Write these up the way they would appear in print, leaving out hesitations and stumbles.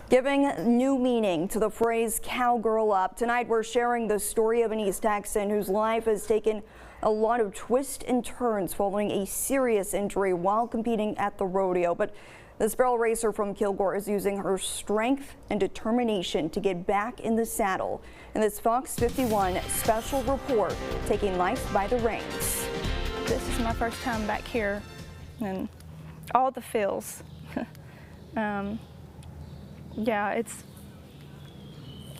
Giving new meaning to the phrase cowgirl up. Tonight we're sharing the story of an East Texan whose life has taken a lot of twists and turns following a serious injury while competing at the rodeo. But this barrel racer from Kilgore is using her strength and determination to get back in the saddle. In this Fox 51 special report, taking life by the reins. This is my first time back here and all the feels. Yeah,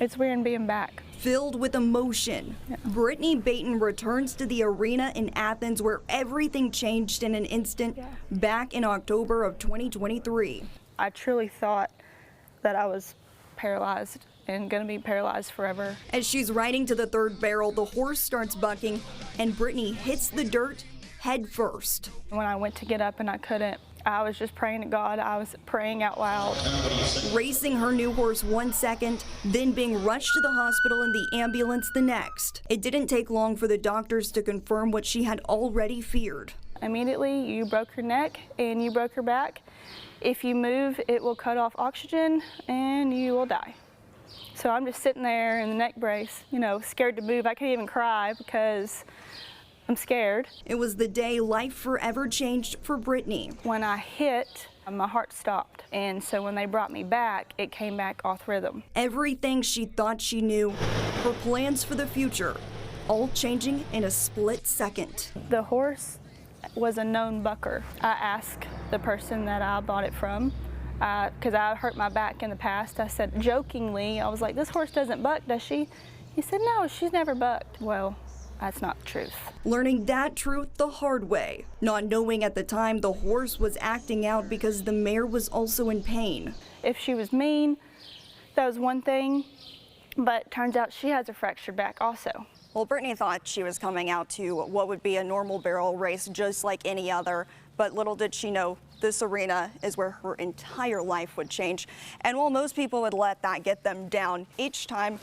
it's weird being back. Filled with emotion, yeah. Brittany Baton returns to the arena in Athens where everything changed in an instant back in October of 2023. I truly thought that I was paralyzed and going to be paralyzed forever. As she's riding to the third barrel, the horse starts bucking and Brittany hits the dirt head first. When I went to get up and I couldn't, I was just praying to God. I was praying out loud. Racing her new horse 1 second, then being rushed to the hospital in the ambulance the next. It didn't take long for the doctors to confirm what she had already feared. Immediately, you broke your neck and you broke your back. If you move, it will cut off oxygen and you will die. So I'm just sitting there in the neck brace, you know, scared to move. I couldn't even cry because I'm scared. It was the day life forever changed for Brittany. When I hit, my heart stopped. And so when they brought me back, it came back off rhythm. Everything she thought she knew, her plans for the future, all changing in a split second. The horse was a known bucker. I asked the person that I bought it from, because I hurt my back in the past. I said jokingly, I was like, this horse doesn't buck, does she? He said, no, she's never bucked. Well, that's not the truth. Learning that truth the hard way, not knowing at the time the horse was acting out because the mare was also in pain. If she was mean, that was one thing, but turns out she has a fractured back also. Well, Brittany thought she was coming out to what would be a normal barrel race just like any other, but little did she know this arena is where her entire life would change. And while most people would let that get them down, each time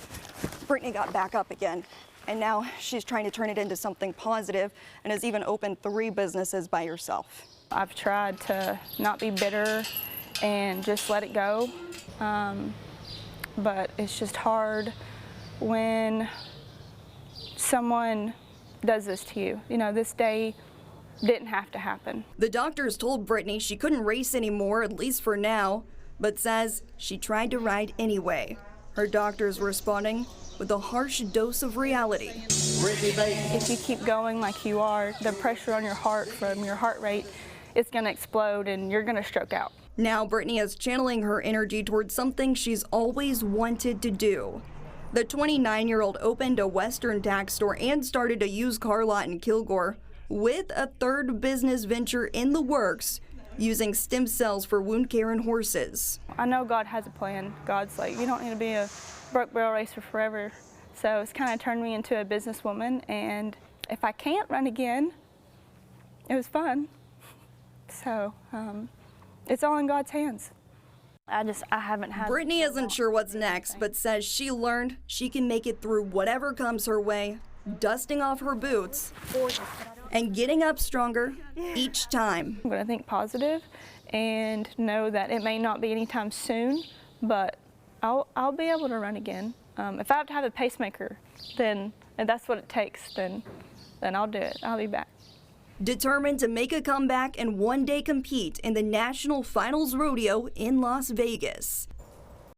Brittany got back up again. And now she's trying to turn it into something positive and has even opened 3 businesses by herself. I've tried to not be bitter and just let it go, but it's just hard when someone does this to you. You know, this day didn't have to happen. The doctors told Brittany she couldn't race anymore, at least for now, but says she tried to ride anyway. Her doctors responding with a harsh dose of reality. If you keep going like you are, the pressure on your heart from your heart rate is going to explode and you're going to stroke out. Now Brittany is channeling her energy towards something she's always wanted to do. The 29-year-old opened a Western tack store and started a used car lot in Kilgore, with a 3rd business venture in the works, using stem cells for wound care in horses. I know God has a plan. God's like, you don't need to be a broke barrel racer forever. So it's kind of turned me into a businesswoman, and if I can't run again, it was fun. So it's all in God's hands. I haven't had. Brittany isn't sure what's next, but says she learned she can make it through whatever comes her way, dusting off her boots and getting up stronger each time. I'm going to think positive and know that it may not be anytime soon, but I'll be able to run again. If I have to have a pacemaker, then if that's what it takes, then I'll do it. I'll be back. Determined to make a comeback and one day compete in the National Finals Rodeo in Las Vegas.